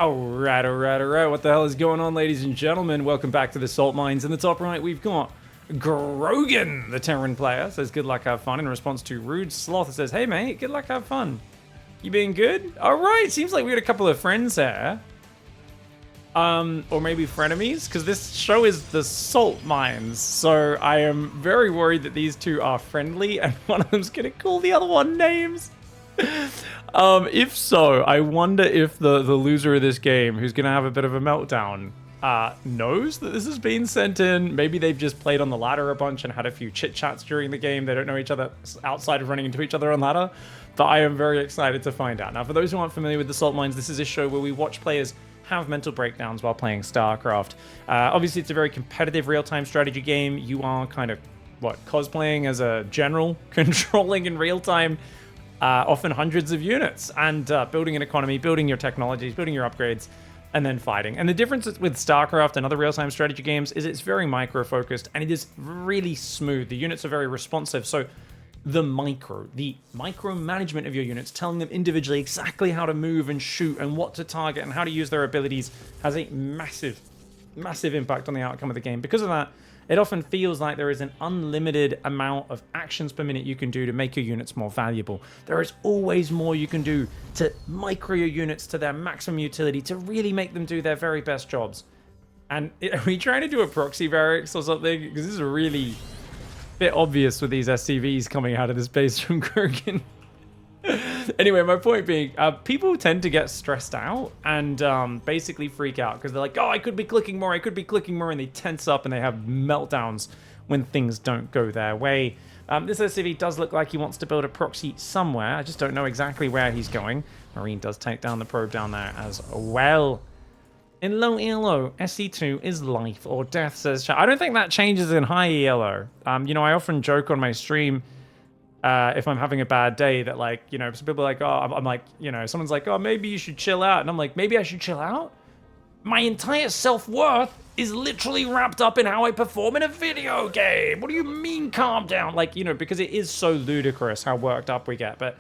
Alright. What the hell is going on, ladies and gentlemen? Welcome back to the Salt Mines. In the top right, we've got Grogan, the Terran player. Says, good luck, have fun. In response to Rude Sloth, says, hey, mate, good luck, have fun. You being good? Alright, seems like we got a couple of friends here. Or maybe frenemies, because this show is the Salt Mines. So I am very worried that these two are friendly, and one of them's going to call the other one names. If so, I wonder if the loser of this game, who's going to have a bit of a meltdown, knows that this has been sent in. Maybe they've just played on the ladder a bunch and had a few chit-chats during the game. They don't know each other outside of running into each other on ladder. But I am very excited to find out. Now, for those who aren't familiar with the Salt Mines, this is a show where we watch players have mental breakdowns while playing Starcraft. Obviously, it's a very competitive real-time strategy game. You are kind of, cosplaying as a general, controlling in real time often hundreds of units, and building an economy, building your technologies, building your upgrades, and then fighting. And the difference with Starcraft and other real-time strategy games is it's very micro-focused, and it is really smooth. The units are very responsive, so the micromanagement of your units, telling them individually exactly how to move and shoot and what to target and how to use their abilities, has a massive impact on the outcome of the game. Because of that, it often feels like there is an unlimited amount of actions per minute you can do to make your units more valuable. There is always more you can do to micro your units to their maximum utility to really make them do their very best jobs. And are we trying to do a proxy barracks or something? Because this is really bit obvious with these SCVs coming out of this base from Kurgan. Anyway, my point being, people tend to get stressed out and basically freak out because they're like, oh, I could be clicking more, and they tense up and they have meltdowns when things don't go their way. This SCV does look like he wants to build a proxy somewhere. I just don't know exactly where he's going. Marine does take down the probe down there as well. In low ELO, SC2 is life or death, says chat. I don't think that changes in high ELO. I often joke on my stream if I'm having a bad day that, some people are like, oh, I'm like, someone's like, oh, maybe you should chill out. And I'm like, maybe I should chill out? My entire self-worth is literally wrapped up in how I perform in a video game. What do you mean calm down? Because it is so ludicrous how worked up we get. But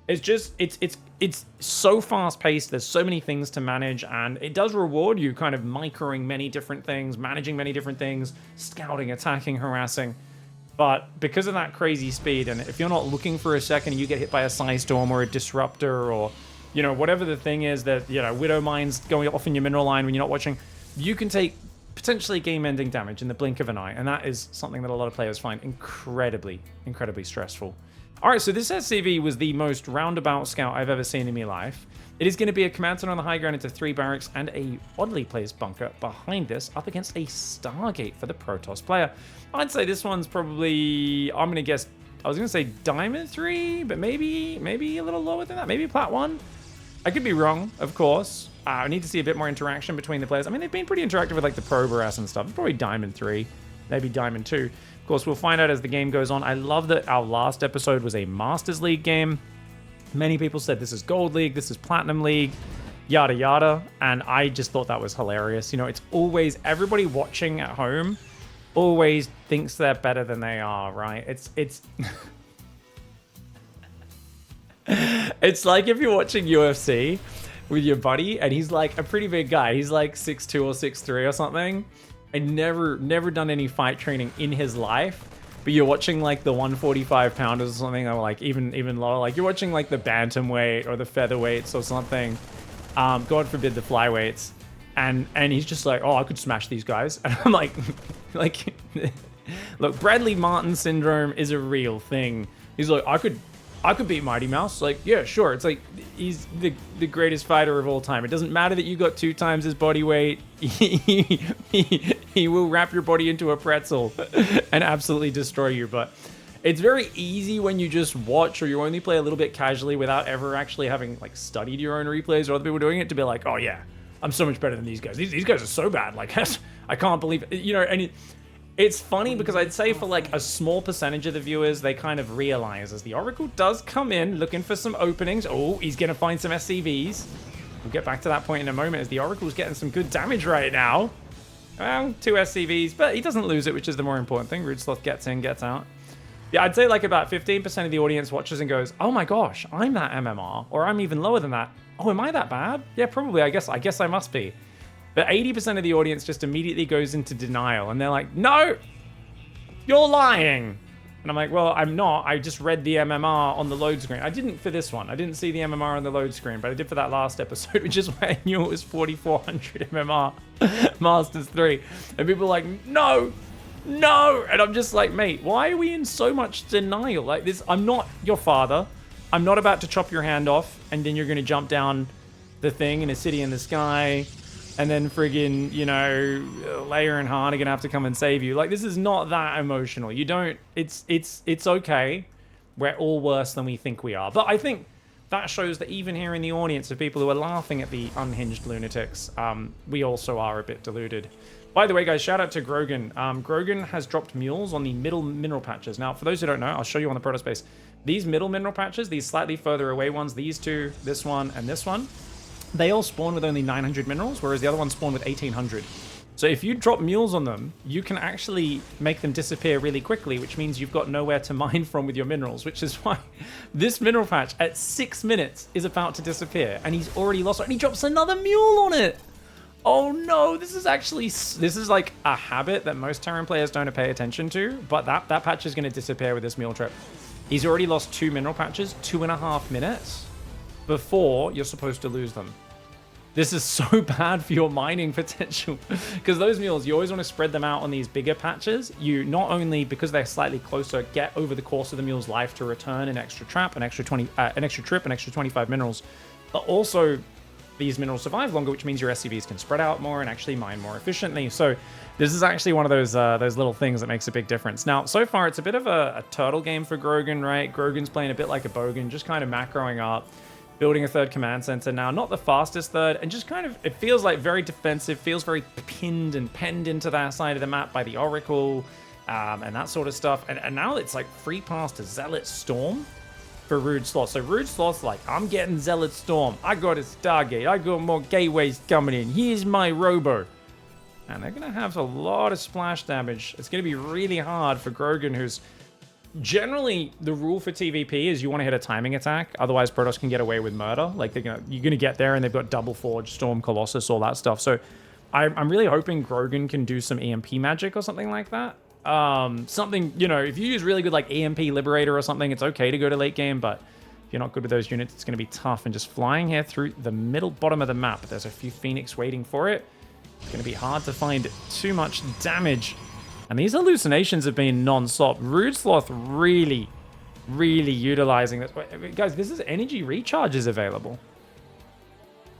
it's just, it's so fast-paced. There's so many things to manage, and it does reward you kind of microing many different things, managing many different things, scouting, attacking, harassing. But because of that crazy speed, and if you're not looking for a second and you get hit by a Psystorm or a Disruptor or, whatever the thing is that, Widow Mine's going off in your mineral line when you're not watching, you can take potentially game-ending damage in the blink of an eye, and that is something that a lot of players find incredibly stressful. All right, so this SCV was the most roundabout scout I've ever seen in my life. It is going to be a command center on the high ground into 3 barracks and a oddly placed bunker behind this, up against a Stargate for the Protoss player. I'd say this one's probably, I'm going to guess, I was going to say Diamond 3, but maybe a little lower than that. Maybe Plat 1. I could be wrong, of course. I need to see a bit more interaction between the players. I mean, they've been pretty interactive with the Proberess and stuff. Probably Diamond 3, maybe Diamond 2. Of course, we'll find out as the game goes on. I love that our last episode was a Masters League game. Many people said this is Gold League, this is Platinum League, yada yada, and I just thought that was hilarious. It's always, everybody watching at home always thinks they're better than they are, right? It's it's like if you're watching UFC with your buddy and he's like a pretty big guy. He's like 6'2" or 6'3" or something, and never done any fight training in his life. But you're watching the 145 pounders or something, or even lower. You're watching the bantamweight or the featherweights or something. God forbid the flyweights. And he's just like, oh, I could smash these guys. And I'm like, look, Bradley Martin syndrome is a real thing. He's like, I could beat Mighty Mouse. Yeah, sure. It's he's the greatest fighter of all time. It doesn't matter that you got 2 times his body weight. He will wrap your body into a pretzel and absolutely destroy you. But it's very easy when you just watch or you only play a little bit casually without ever actually having studied your own replays or other people doing it to be like, oh yeah, I'm so much better than these guys. These guys are so bad. I can't believe it. And it's funny because I'd say for a small percentage of the viewers, they kind of realize as the Oracle does come in looking for some openings. Oh, he's going to find some SCVs. We'll get back to that point in a moment as the Oracle's getting some good damage right now. Well, 2 SCVs, but he doesn't lose it, which is the more important thing. Rude Sloth gets in, gets out. Yeah, I'd say about 15% of the audience watches and goes, oh my gosh, I'm that MMR, or I'm even lower than that. Oh, am I that bad? Yeah, probably. I guess I must be. But 80% of the audience just immediately goes into denial, and they're like, "No, you're lying." And I'm like, "Well, I'm not. I just read the MMR on the load screen. I didn't for this one. I didn't see the MMR on the load screen, but I did for that last episode, which is why I knew it was 4400 MMR Masters 3." And people are like, "No, no." And I'm just like, "Mate, why are we in so much denial? Like this, I'm not your father. I'm not about to chop your hand off, and then you're going to jump down the thing in a city in the sky, and then friggin', you know, Leia and Han are going to have to come and save you." Like, this is not that emotional. You don't, it's okay. We're all worse than we think we are. But I think that shows that even here in the audience of people who are laughing at the unhinged lunatics, we also are a bit deluded. By the way, guys, shout out to Grogan. Grogan has dropped mules on the middle mineral patches. Now, for those who don't know, I'll show you on the Protoss base. These middle mineral patches, these slightly further away ones, these two, this one, and this one, they all spawn with only 900 minerals, whereas the other ones spawn with 1800. So if you drop mules on them, you can actually make them disappear really quickly, which means you've got nowhere to mine from with your minerals, which is why this mineral patch at 6 minutes is about to disappear, and he's already lost it, and he drops another mule on it. Oh no, this is like a habit that most Terran players don't pay attention to, but that patch is going to disappear with this mule trip. He's already lost 2 mineral patches, 2.5 minutes before you're supposed to lose them. This is so bad for your mining potential, because those mules, you always want to spread them out on these bigger patches. You not only, because they're slightly closer, get over the course of the mule's life to return an extra trap, an extra 25 minerals, but also these minerals survive longer, which means your SCVs can spread out more and actually mine more efficiently. So this is actually one of those little things that makes a big difference. Now, so far, it's a bit of a turtle game for Grogan, right? Grogan's playing a bit like a Bogan, just kind of macroing up, building a third command center now. Not the fastest third, and just kind of, it feels like very defensive, feels very pinned and penned into that side of the map by the Oracle, and that sort of stuff. And now it's like free pass to Zealot Storm for Rude Sloth. So Rude Sloth's like, "I'm getting Zealot Storm. I got a Stargate. I got more gateways coming in. Here's my Robo." And they're going to have a lot of splash damage. It's going to be really hard for Grogan, who's generally, the rule for TVP is you want to hit a timing attack. Otherwise, Protoss can get away with murder. Like, you're going to get there and they've got Double Forge, Storm, Colossus, all that stuff. So I'm really hoping Grogan can do some EMP magic or something like that. Something, you know, if you use really good like EMP Liberator or something, it's okay to go to late game, but if you're not good with those units, it's going to be tough. And just flying here through the middle bottom of the map, there's a few Phoenix waiting for it. It's going to be hard to find too much damage. And these hallucinations have been non-stop. Rude Sloth really, really utilizing this. Wait, guys, this is energy recharges available.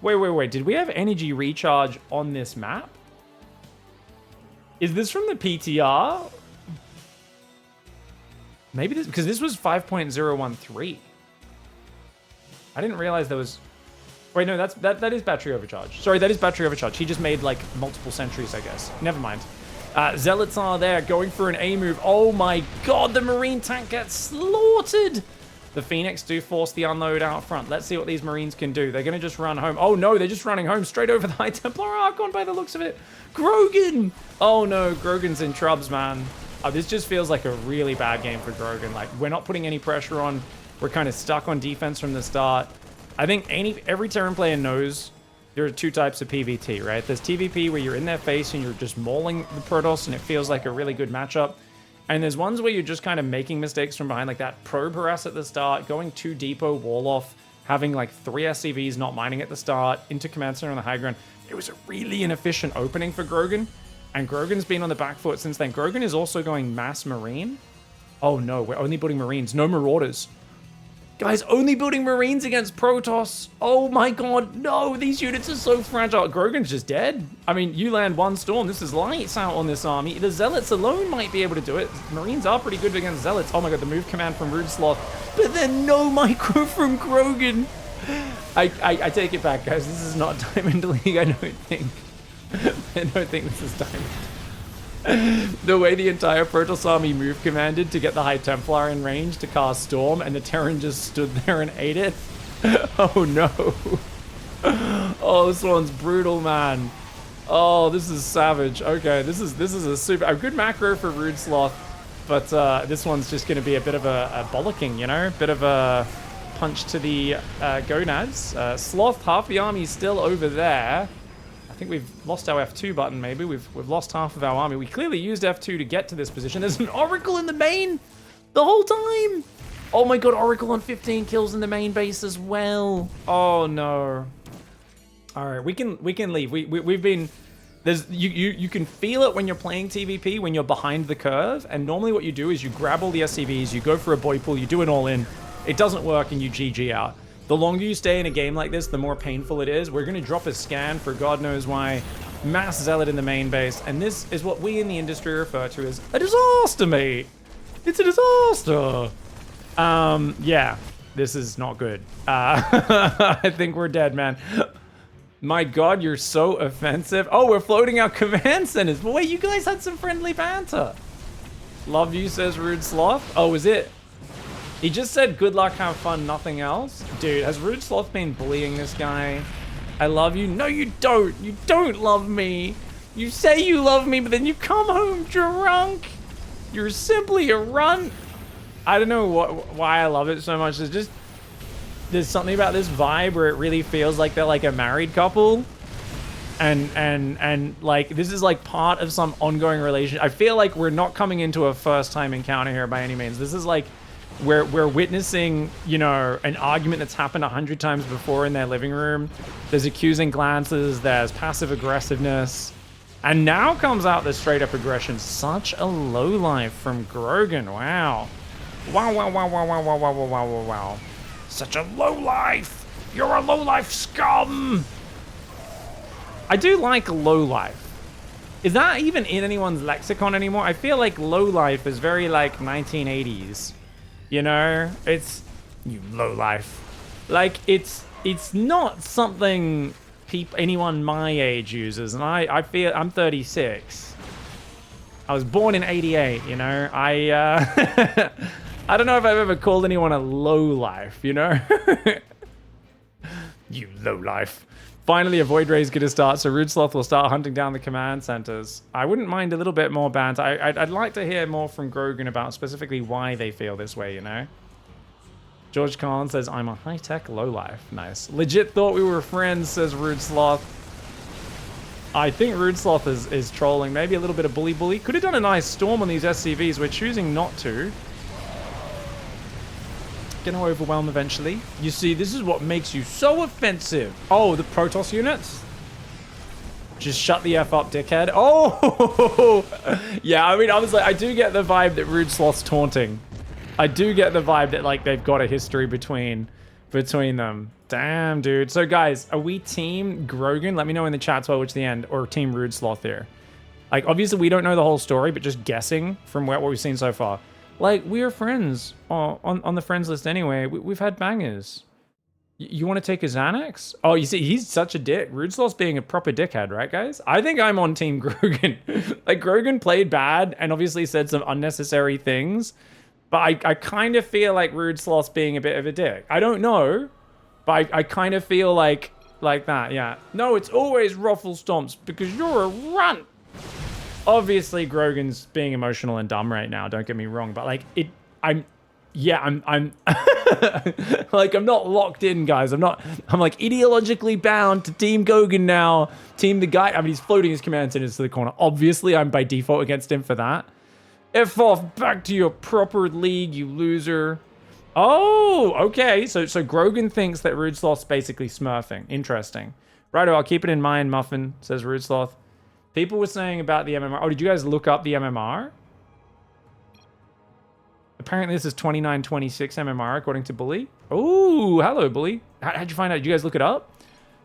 Wait. Did we have energy recharge on this map? Is this from the PTR? Maybe this, because this was 5.013. I didn't realize there was... Wait, no, that is battery overcharge. Sorry, that is battery overcharge. He just made like multiple sentries, I guess. Never mind. Zealots are there, going for an A move. Oh my god, the Marine tank gets slaughtered! The Phoenix do force the unload out front. Let's see what these Marines can do. They're going to just run home. Oh no, they're just running home straight over the High Templar Archon by the looks of it. Grogan! Oh no, Grogan's in trubs, man. This just feels like a really bad game for Grogan. Like, we're not putting any pressure on. We're kind of stuck on defense from the start. I think every Terran player knows there are 2 types of PvT, right? There's TVP where you're in their face and you're just mauling the Protoss and it feels like a really good matchup. And there's ones where you're just kind of making mistakes from behind, like that probe harass at the start, going too deepo, wall off, having like 3 SCVs not mining at the start, into command center on the high ground. It was a really inefficient opening for Grogan, and Grogan's been on the back foot since then. Grogan is also going mass Marine. Oh no, we're only building Marines, no Marauders. Guys, only building Marines against Protoss. Oh my god, no, these units are so fragile. Grogan's just dead. I mean, you land 1 Storm, this is lights out on this army. The Zealots alone might be able to do it. Marines are pretty good against Zealots. Oh my god, the move command from Rude Sloth. But then no micro from Grogan. I take it back, guys. This is not Diamond League, I don't think. I don't think this is Diamond. The way the entire Protoss army move commanded to get the High Templar in range to cast Storm, and the Terran just stood there and ate it. Oh no. Oh, this one's brutal, man. Oh, this is savage. Okay, this is a good macro for Rude Sloth, but this one's just going to be a bit of a bollocking, you know? Bit of a punch to the gonads. Sloth, half the army is still over there. I think we've lost our F2 button, maybe. We've lost half of our army. We clearly used F2 to get to this position. There's an Oracle in the main the whole time. Oh my god, Oracle on 15 kills in the main base as well. Oh no. All right, we can leave. We've been... You can feel it when you're playing TVP, when you're behind the curve, and normally what you do is you grab all the SCVs, you go for a boy pool, you do an all-in, it doesn't work, and you GG out. The longer you stay in a game like this, the more painful it is. We're going to drop a scan for God knows why, mass zealot in the main base, and this is what we in the industry refer to as a disaster, mate. It's a disaster. Yeah, this is not good. I think we're dead, man. My god, you're so offensive. Oh, we're floating our command centers. But wait, you guys had some friendly banter. Love you, says Rude Sloth. Oh, is it? He just said good luck, have fun, nothing else. Dude, has Rude Sloth been bullying this guy? I love you. No, you don't. You don't love me. You say you love me, but then you come home drunk. You're simply a runt. I don't know why I love it so much. There's something about this vibe where it really feels like they're like a married couple, and like this is like part of some ongoing relation. I feel like we're not coming into a first time encounter here by any means. This is like we're witnessing, you know, an argument that's happened 100 times before in their living room. There's accusing glances, there's passive aggressiveness, and now comes out the straight up aggression. Such a lowlife from Grogan. Wow. Wow. Such a lowlife! You're a lowlife scum! I do like lowlife. Is that even in anyone's lexicon anymore? I feel like lowlife is very like 1980s. You know? It's... You lowlife. Like, it's not something anyone my age uses. And I feel... I'm 36. I was born in 88, you know? I don't know if I've ever called anyone a lowlife, you know? You lowlife. Finally, a Void Ray is going to start, so Rude Sloth will start hunting down the command centers. I wouldn't mind a little bit more banter. I'd like to hear more from Grogan about specifically why they feel this way, you know? George Khan says, I'm a high-tech lowlife. Nice. Legit thought we were friends, says Rude Sloth. I think Rude Sloth is trolling. Maybe a little bit of bully. Could have done a nice storm on these SCVs. We're choosing not to. Gonna overwhelm eventually. You see, this is what makes you so offensive. Oh, the Protoss units? Just shut the F up, dickhead. Oh! Yeah, I mean, I was like, I do get the vibe that Rude Sloth's taunting. I do get the vibe that, like, they've got a history between them. Damn, dude. So, guys, are we team Grogan? Let me know in the chat as well which the end, or team Rude Sloth here. Like, obviously, we don't know the whole story, but just guessing from what we've seen so far. Like, we are friends on the friends list anyway. We've had bangers. You want to take a Xanax? Oh, you see, he's such a dick. Rude Sloth's being a proper dickhead, right, guys? I think I'm on Team Grogan. Like, Grogan played bad and obviously said some unnecessary things. But I kind of feel like Rude Sloth's being a bit of a dick. I don't know, but I kind of feel like that, yeah. No, it's always Ruffle Stomps because you're a runt. Obviously, Grogan's being emotional and dumb right now. Don't get me wrong, but like I'm like, I'm not locked in, guys. I'm like ideologically bound to Team Grogan now. Team the guy. I mean, he's floating his command centers to the corner. Obviously, I'm by default against him for that. F off, back to your proper league, you loser. Oh, okay. So Grogan thinks that Rude Sloth's basically smurfing. Interesting. Righto, I'll keep it in mind, Muffin, says Rude Sloth. People were saying about the MMR. Oh, did you guys look up the MMR? Apparently this is 2926 MMR according to Bully. Oh, hello, Bully. How'd you find out? Did you guys look it up?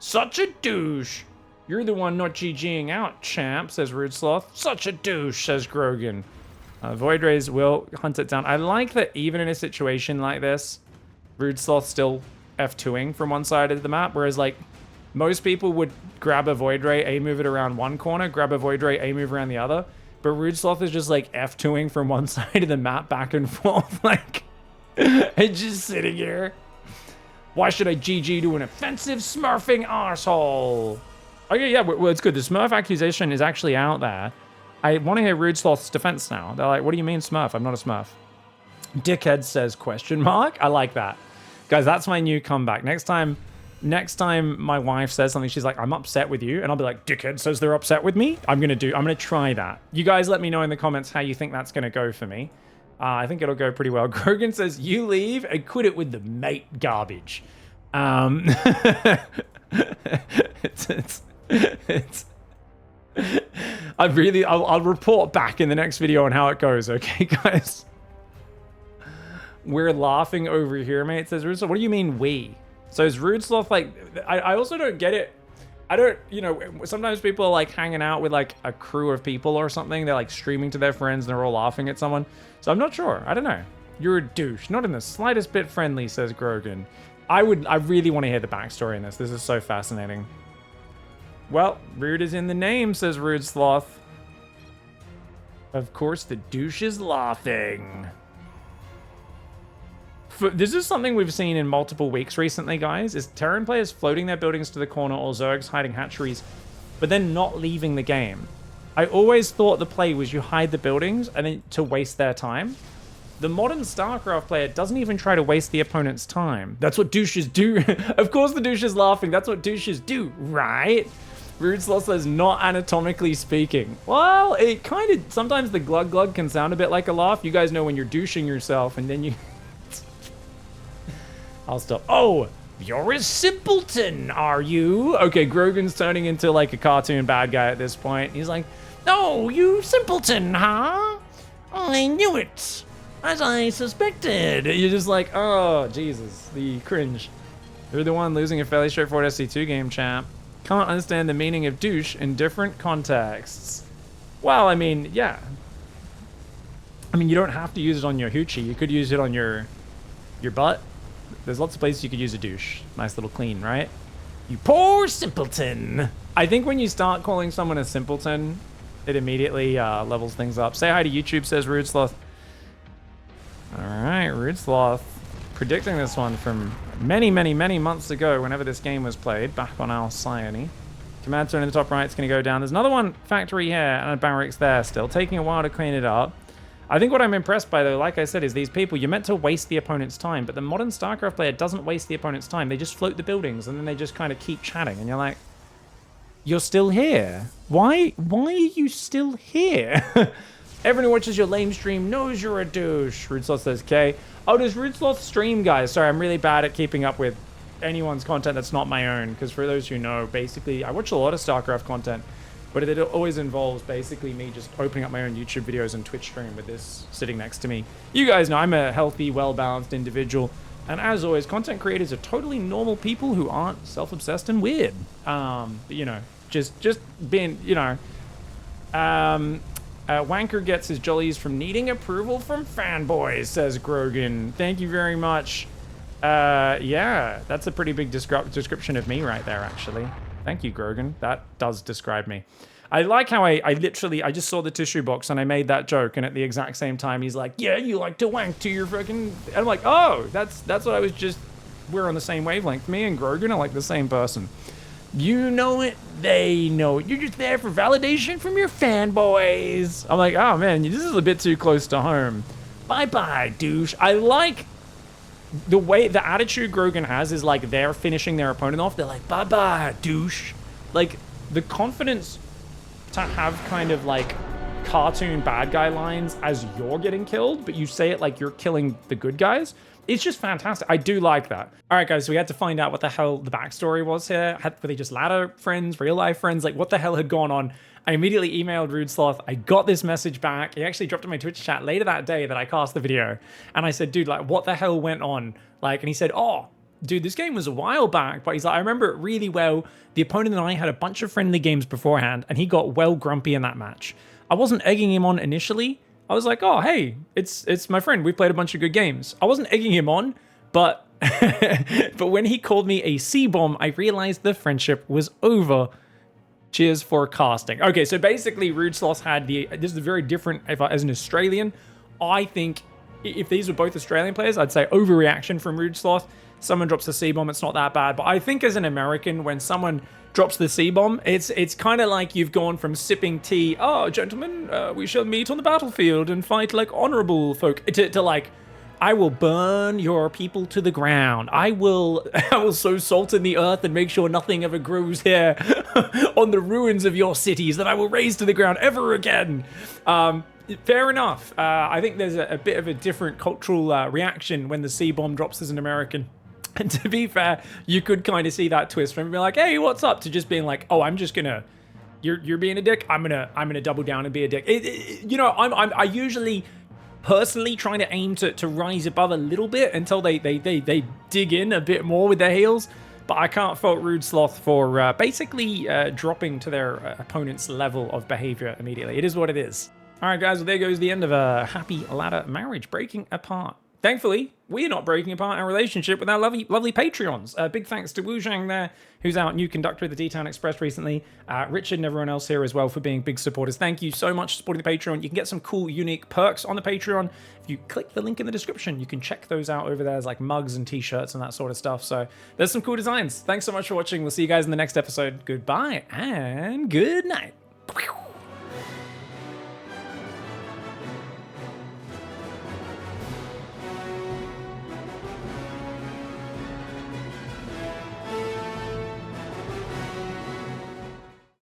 Such a douche. You're the one not GGing out, champ, says Rude Sloth. Such a douche, says Grogan. Void Rays will hunt it down. I like that even in a situation like this, Rude Sloth's still F2ing from one side of the map, whereas like most people would grab a Void Ray, A-move it around one corner, grab a Void Ray, A-move around the other. But Rude Sloth is just like F2ing from one side of the map back and forth, like, and just sitting here. Why should I GG to an offensive smurfing arsehole? Okay, yeah, well, it's good. The Smurf accusation is actually out there. I want to hear Rude Sloth's defense now. They're like, what do you mean Smurf? I'm not a Smurf. Dickhead says question mark. I like that. Guys, that's my new comeback. Next time my wife says something, she's like, I'm upset with you. And I'll be like, dickhead says they're upset with me. I'm going to try that. You guys let me know in the comments how you think that's going to go for me. I think it'll go pretty well. Grogan says, you leave and quit it with the mate garbage. It's I'll report back in the next video on how it goes. Okay, guys? We're laughing over here, mate, says Rude Sloth. What do you mean we? So is Rude Sloth like... I also don't get it. I don't... You know, sometimes people are like hanging out with like a crew of people or something. They're like streaming to their friends and they're all laughing at someone. So I'm not sure. I don't know. You're a douche. Not in the slightest bit friendly, says Grogan. I really want to hear the backstory in this. This is so fascinating. Well, Rude is in the name, says Rude Sloth. Of course, the douche is laughing. This is something we've seen in multiple weeks recently, guys, is Terran players floating their buildings to the corner or Zergs hiding hatcheries, but then not leaving the game. I always thought the play was you hide the buildings and then to waste their time. The modern Starcraft player doesn't even try to waste the opponent's time. That's what douches do. Of course the douche is laughing. That's what douches do, right? Rude Sloth says, not anatomically speaking. Well, it kind of, sometimes the glug glug can sound a bit like a laugh. You guys know when you're douching yourself and then you... I'll stop. Oh, you're a simpleton, are you? Okay, Grogan's turning into like a cartoon bad guy at this point. He's like, oh, you simpleton, huh? I knew it, as I suspected. You're just like, oh, Jesus, the cringe. You're the one losing a fairly straightforward SC2 game, champ. Can't understand the meaning of douche in different contexts. Well, I mean, yeah. I mean, you don't have to use it on your hoochie. You could use it on your butt. There's lots of places you could use a douche. Nice little clean, right? You poor simpleton. I think when you start calling someone a simpleton, it immediately levels things up. Say hi to YouTube, says Rude Sloth. All right, Rude Sloth. Predicting this one from many, many, many months ago, whenever this game was played, back on Alcyone. Command zone in the top right is going to go down. There's another one, factory here, and a barracks there still. Taking a while to clean it up. I think what I'm impressed by, though, like I said, is these people, you're meant to waste the opponent's time, but the modern StarCraft player doesn't waste the opponent's time. They just float the buildings, and then they just kind of keep chatting, and you're like, you're still here? Why are you still here? Everyone who watches your lame stream knows you're a douche. Rude Sloth says, okay. Oh, does Rude Sloth stream, guys? Sorry, I'm really bad at keeping up with anyone's content that's not my own, because for those who know, basically, I watch a lot of StarCraft content, but it always involves basically me just opening up my own YouTube videos and Twitch stream with this sitting next to me. You guys know I'm a healthy, well-balanced individual. And as always, content creators are totally normal people who aren't self-obsessed and weird. You know, just being, you know. Wanker gets his jollies from needing approval from fanboys, says Grogan. Thank you very much. Yeah, that's a pretty big description of me right there, actually. Thank you, Grogan. That does describe me. I like how I just saw the tissue box and I made that joke, and at the exact same time he's like, yeah, you like to wank to your fucking... And I'm like, oh, that's what I was just... We're on the same wavelength. Me and Grogan are like the same person. You know it, they know it. You're just there for validation from your fanboys. I'm like, oh man, this is a bit too close to home. Bye-bye, douche. I like... The way, the attitude Grogan has is like they're finishing their opponent off. They're like, bye-bye, douche. Like, the confidence to have kind of like cartoon bad guy lines as you're getting killed, but you say it like you're killing the good guys. It's just fantastic. I do like that. All right, guys, so we had to find out what the hell the backstory was here. Were they just ladder friends, real life friends? Like, what the hell had gone on? I immediately emailed Rude Sloth. I got this message back. He actually dropped in my Twitch chat later that day that I cast the video. And I said, dude, like, what the hell went on? Like, and he said, oh, dude, this game was a while back. But he's like, I remember it really well. The opponent and I had a bunch of friendly games beforehand, and he got well grumpy in that match. I wasn't egging him on initially. I was like, oh, hey, it's my friend. We played a bunch of good games. I wasn't egging him on, but but when he called me a C-bomb, I realized the friendship was over. Cheers for casting. Okay, so basically Rude Sloth had this is very different. As an Australian, I think if these were both Australian players, I'd say overreaction from Rude Sloth. Someone drops a C-bomb, it's not that bad. But I think as an American, when someone drops the C-bomb, it's kind of like you've gone from sipping tea, oh, gentlemen, we shall meet on the battlefield and fight like honorable folk, to like, I will burn your people to the ground. I will sow salt in the earth and make sure nothing ever grows here on the ruins of your cities that I will raise to the ground ever again. Fair enough. I think there's a bit of a different cultural reaction when the C-bomb drops as an American. And to be fair, you could kind of see that twist from being like, hey, what's up? To just being like, oh, I'm just gonna, you're being a dick. I'm gonna double down and be a dick. I usually personally trying to aim to rise above a little bit until they dig in a bit more with their heels. But I can't fault Rude Sloth for basically dropping to their opponent's level of behavior immediately. It is what it is. All right, guys, well, there goes the end of a happy ladder marriage breaking apart. Thankfully, we're not breaking apart our relationship with our lovely Patreons. Big thanks to Wu Zhang there, who's our new conductor of the D-Town Express recently. Richard and everyone else here as well for being big supporters. Thank you so much for supporting the Patreon. You can get some cool, unique perks on the Patreon. If you click the link in the description, you can check those out over there. There's like mugs and t-shirts and that sort of stuff. So there's some cool designs. Thanks so much for watching. We'll see you guys in the next episode. Goodbye and good night.